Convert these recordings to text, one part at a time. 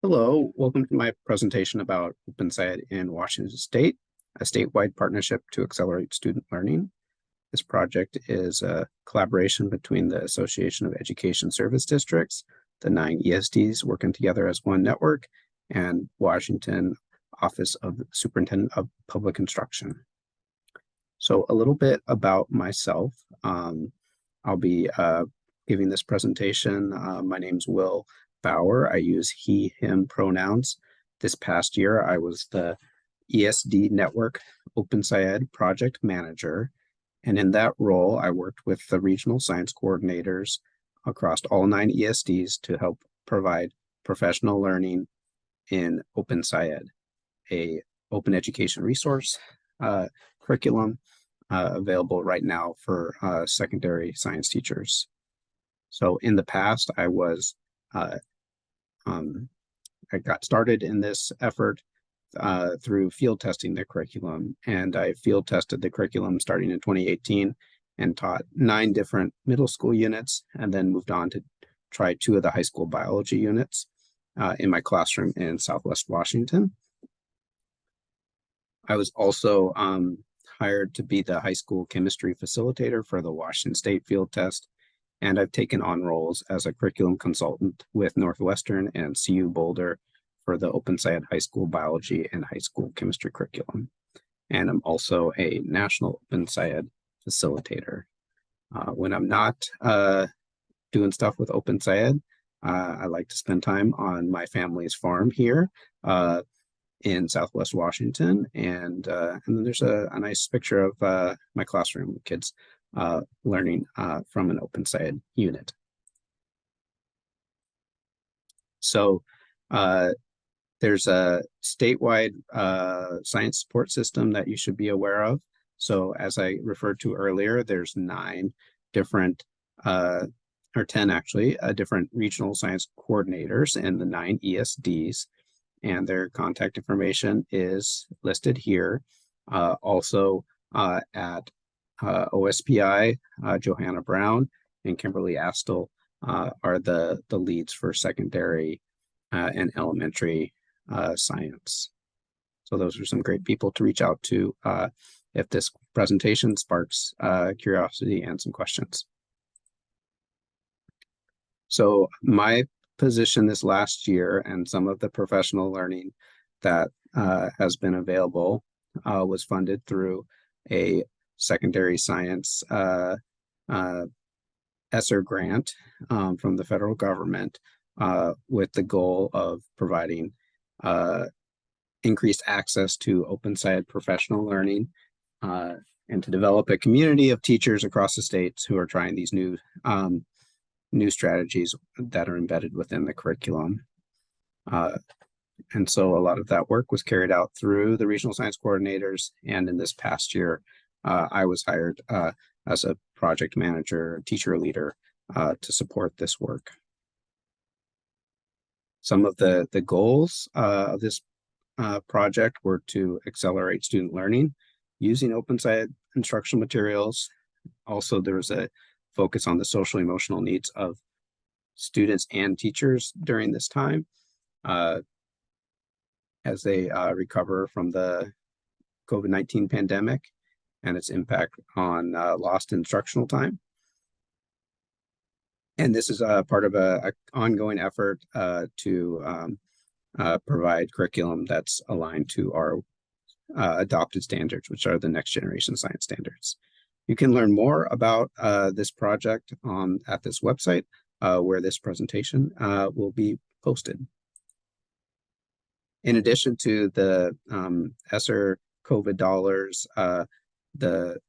Hello, welcome to my presentation about OpenSciEd in Washington State, a statewide partnership to accelerate student learning. This project is a collaboration between the Association of Education Service Districts, the 9 ESDs working together as one network, and Washington Office of the Superintendent of Public Instruction. So a little bit about myself. I'll be giving this presentation. My name's Will Bauer. I use he, him pronouns. This past year, I was the ESD Network OpenSciEd project manager. And in that role, I worked with the regional science coordinators across all 9 ESDs to help provide professional learning in OpenSciEd, a open education resource curriculum available right now for secondary science teachers. So in the past, I got started in this effort through field testing the curriculum, and I field tested the curriculum starting in 2018 and taught 9 different middle school units, and then moved on to try 2 of the high school biology units in my classroom in Southwest Washington. I was also hired to be the high school chemistry facilitator for the Washington State field test, and I've taken on roles as a curriculum consultant with Northwestern and CU Boulder for the OpenSciEd high school biology and high school chemistry curriculum. And I'm also a national OpenSciEd facilitator. When I'm not doing stuff with OpenSciEd, I like to spend time on my family's farm here in Southwest Washington. And then there's a nice picture of my classroom with kids learning from an OpenSciEd unit. So there's a statewide science support system that you should be aware of. So as I referred to earlier, there's 9 different, or 10 actually, different regional science coordinators in the 9 ESDs, and their contact information is listed here. Also at OSPI, Johanna Brown and Kimberly Astle are the leads for secondary and elementary science. So those are some great people to reach out to if this presentation sparks curiosity and some questions. So my position this last year and some of the professional learning that has been available was funded through a secondary science ESSER grant from the federal government with the goal of providing increased access to OpenSciEd professional learning and to develop a community of teachers across the states who are trying these new strategies that are embedded within the curriculum. And so a lot of that work was carried out through the regional science coordinators. And in this past year, I was hired as a project manager, teacher leader to support this work. Some of the goals of this project were to accelerate student learning using OpenSciEd instructional materials. Also, there was a focus on the social emotional needs of students and teachers during this time as they recover from the COVID-19 pandemic and its impact on lost instructional time. And this is part of an ongoing effort to provide curriculum that's aligned to our adopted standards, which are the next generation science standards. You can learn more about this project at this website where this presentation will be posted. In addition to the ESSER COVID dollars, the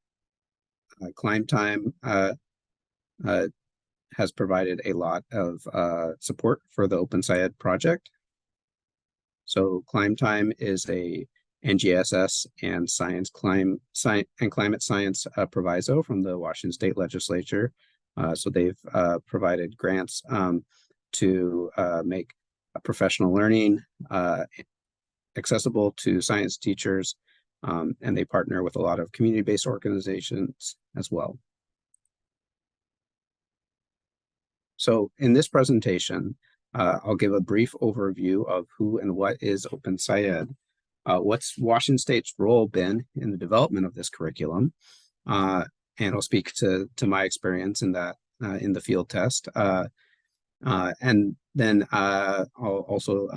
Climb Time has provided a lot of support for the OpenSciEd project. So Climb Time is a NGSS and climate science proviso from the Washington State Legislature. So they've provided grants to make professional learning accessible to science teachers, and they partner with a lot of community-based organizations as well. So in this presentation, I'll give a brief overview of who and what is OpenSciEd. What's Washington State's role been in the development of this curriculum? And I'll speak to my experience in that in the field test. And then I'll also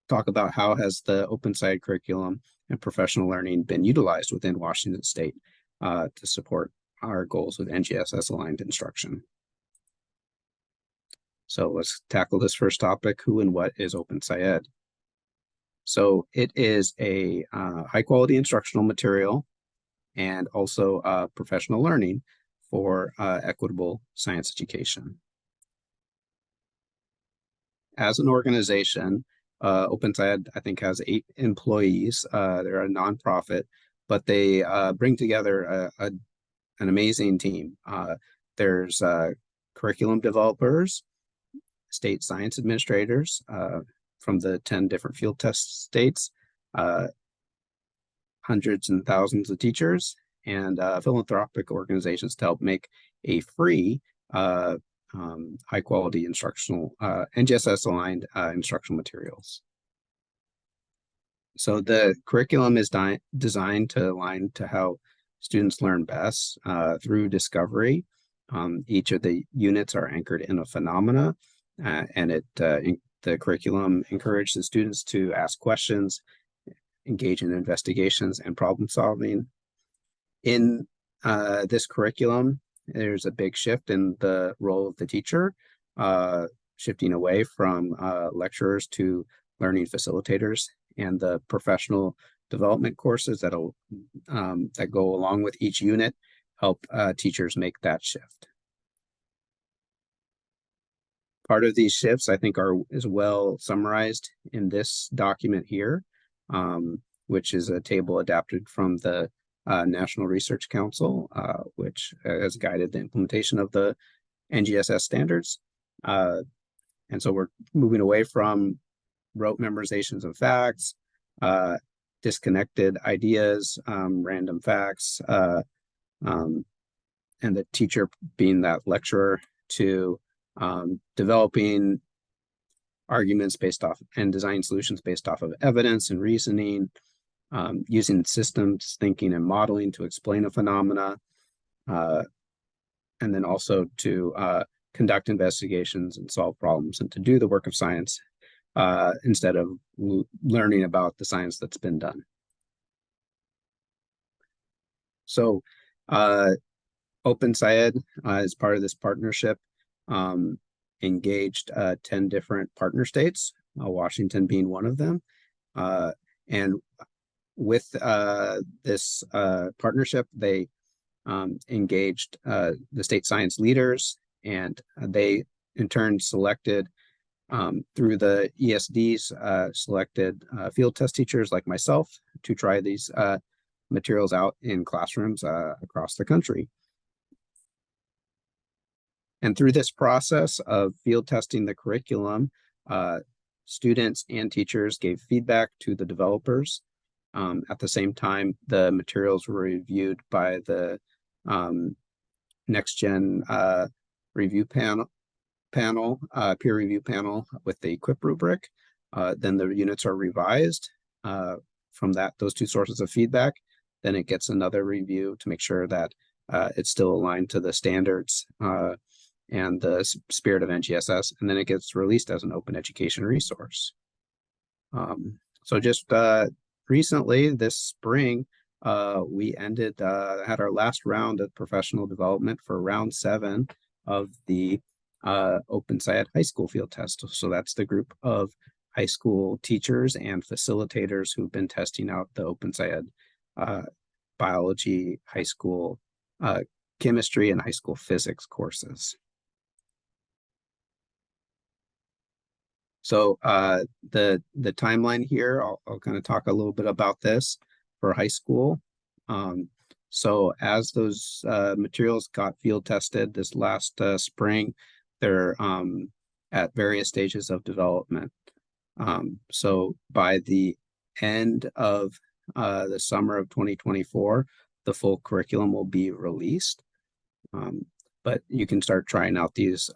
talk about how has the OpenSciEd curriculum and professional learning been utilized within Washington State to support our goals with NGSS aligned instruction. So let's tackle this first topic, who and what is OpenSciEd? So it is a high quality instructional material and also professional learning for equitable science education. As an organization, OpenSciEd, I think, has 8 employees. They're a nonprofit, but they bring together an amazing team. There's curriculum developers, state science administrators from the 10 different field test states, hundreds and thousands of teachers, and philanthropic organizations to help make a free high quality instructional NGSS aligned instructional materials. So the curriculum is designed to align to how students learn best through discovery. Each of the units are anchored in a phenomena, and the curriculum encourages the students to ask questions, engage in investigations and problem solving. In this curriculum, there's a big shift in the role of the teacher, shifting away from lecturers to learning facilitators, and the professional development courses that go along with each unit help teachers make that shift. Part of these shifts, I think, is well summarized in this document here, which is a table adapted from the National Research Council, which has guided the implementation of the NGSS standards. And so we're moving away from rote memorizations of facts, disconnected ideas, random facts, and the teacher being that lecturer, to developing arguments based off and design solutions based off of evidence and reasoning, using systems thinking and modeling to explain a phenomena, and then also to conduct investigations and solve problems and to do the work of science instead of learning about the science that's been done. So OpenSciEd, as part of this partnership, engaged 10 different partner states, Washington being one of them. And with this partnership, they engaged the state science leaders, and they in turn selected, through the ESDs, selected field test teachers like myself to try these materials out in classrooms across the country. And through this process of field testing the curriculum, students and teachers gave feedback to the developers. At the same time, the materials were reviewed by the Next Gen review panel, peer review panel with the EQUIP rubric. Then the units are revised from those 2 sources of feedback. Then it gets another review to make sure that it's still aligned to the standards and the spirit of NGSS, and then it gets released as an open education resource. So just recently, this spring, we had our last round of professional development for round 7 of the OpenSciEd high school field test. So that's the group of high school teachers and facilitators who've been testing out the OpenSciEd biology, high school chemistry, and high school physics courses. So the timeline here, I'll kind of talk a little bit about this for high school. So as those materials got field tested this last spring, they're at various stages of development. So by the end of the summer of 2024, the full curriculum will be released. But you can start trying out these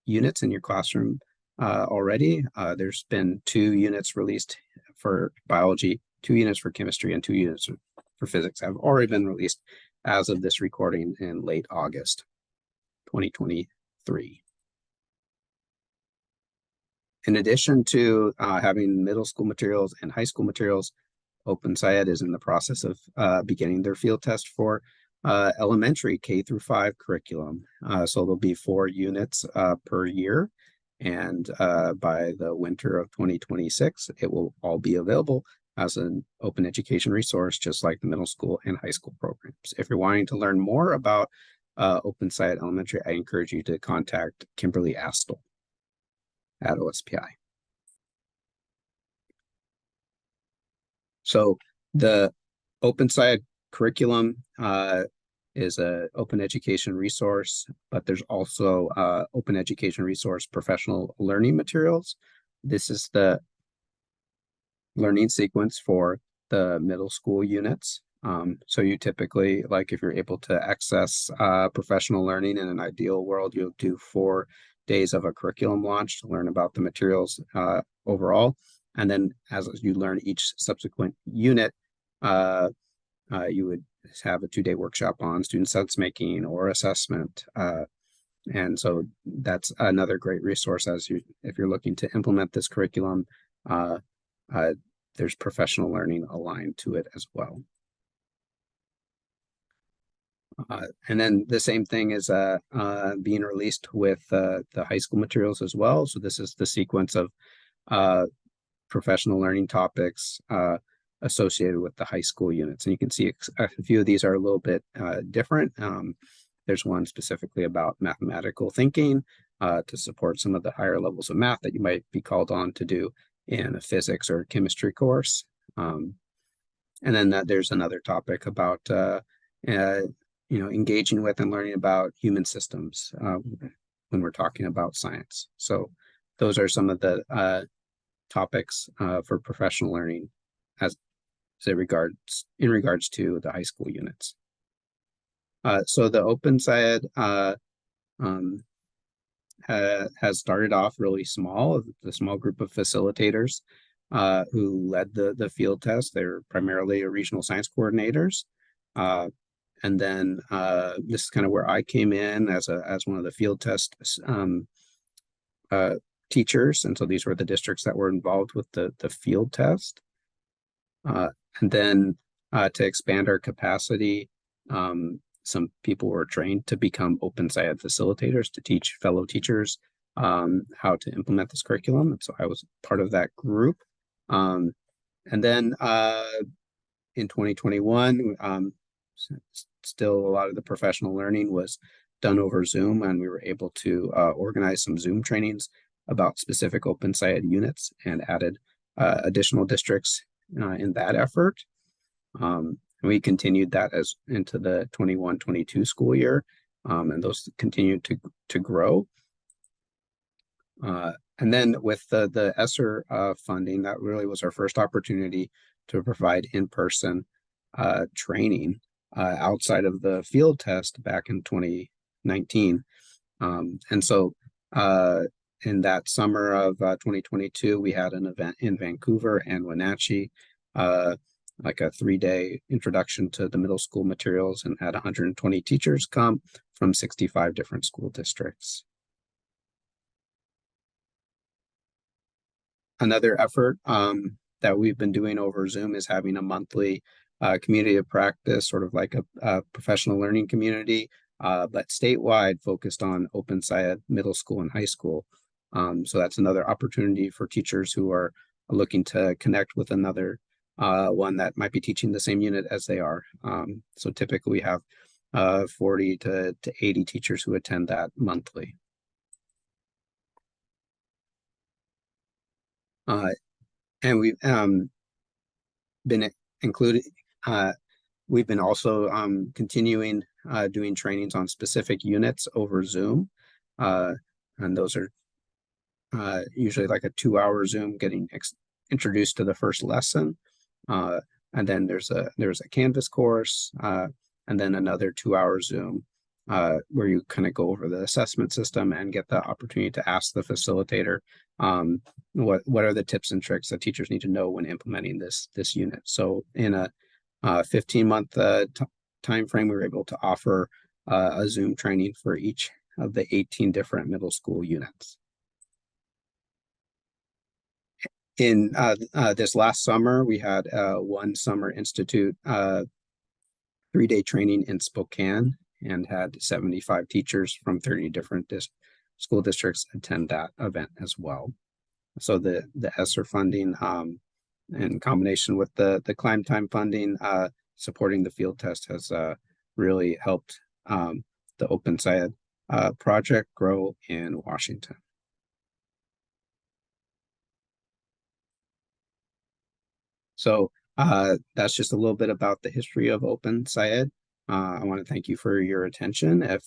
units in your classroom already. There's been 2 units released for biology, 2 units for chemistry, and 2 units for physics have already been released as of this recording in late August 2023. In addition to having middle school materials and high school materials, OpenSciEd is in the process of beginning their field test for elementary K through 5 curriculum. So there'll be 4 units per year. And by the winter of 2026, it will all be available as an open education resource, just like the middle school and high school programs. If you're wanting to learn more about OpenSciEd Elementary, I encourage you to contact Kimberly Astle at OSPI. So the OpenSciEd curriculum is an open education resource, but there's also open education resource professional learning materials. This is the learning sequence for the middle school units. So you typically, like if you're able to access professional learning in an ideal world, you'll do 4 days of a curriculum launch to learn about the materials overall. And then as you learn each subsequent unit, you would have a 2-day workshop on student sense making or assessment. And so that's another great resource if you're looking to implement this curriculum. There's professional learning aligned to it as well. And then the same thing is being released with the high school materials as well. So this is the sequence of professional learning topics associated with the high school units. And you can see a few of these are a little bit different. There's one specifically about mathematical thinking to support some of the higher levels of math that you might be called on to do in a physics or chemistry course. And then there's another topic about engaging with and learning about human systems when we're talking about science. So those are some of the topics for professional learning in regards to the high school units. So the OpenSciEd has started off really small, the small group of facilitators who led the field test. They're primarily regional science coordinators. And then this is kind of where I came in as one of the field test teachers. And so these were the districts that were involved with the field test. And then to expand our capacity, some people were trained to become OpenSciEd facilitators to teach fellow teachers how to implement this curriculum. And so I was part of that group. And then in 2021, still a lot of the professional learning was done over Zoom, and we were able to organize some Zoom trainings about specific OpenSciEd units and added additional districts in that effort. And we continued that into the 21-22 school year, and those continued to grow. And then with the ESSER funding, that really was our first opportunity to provide in-person training outside of the field test back in 2019. And so in that summer of 2022, we had an event in Vancouver and Wenatchee, like a 3-day introduction to the middle school materials, and had 120 teachers come from 65 different school districts. Another effort that we've been doing over Zoom is having a monthly community of practice, sort of like a professional learning community, but statewide focused on OpenSciEd middle school and high school. So that's another opportunity for teachers who are looking to connect with another one that might be teaching the same unit as they are. So typically we have 40 to 80 teachers who attend that monthly. And we've been included. We've been also continuing doing trainings on specific units over Zoom, and those are usually like a 2-hour Zoom, getting introduced to the first lesson, and then there's a Canvas course, and then another 2-hour Zoom where you kind of go over the assessment system and get the opportunity to ask the facilitator what are the tips and tricks that teachers need to know when implementing this unit. So in a 15-month time frame, we were able to offer a Zoom training for each of the 18 different middle school units. In this last summer, we had one Summer Institute 3-day training in Spokane and had 75 teachers from 30 different school districts attend that event as well. So the ESSER funding in combination with the climb time funding supporting the field test has really helped the OpenSciEd project grow in Washington. So that's just a little bit about the history of OpenSciEd. I want to thank you for your attention. If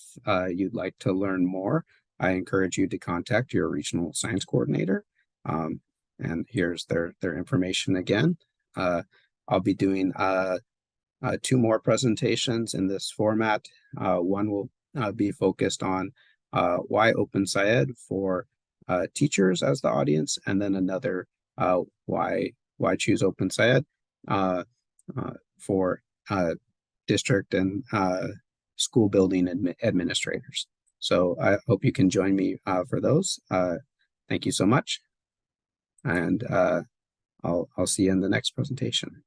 you'd like to learn more, I encourage you to contact your regional science coordinator. And here's their information again. I'll be doing 2 more presentations in this format. One will be focused on why OpenSciEd for teachers as the audience, and then another why choose OpenSciEd for district and school building administrators. So I hope you can join me for those. Thank you so much. And I'll see you in the next presentation.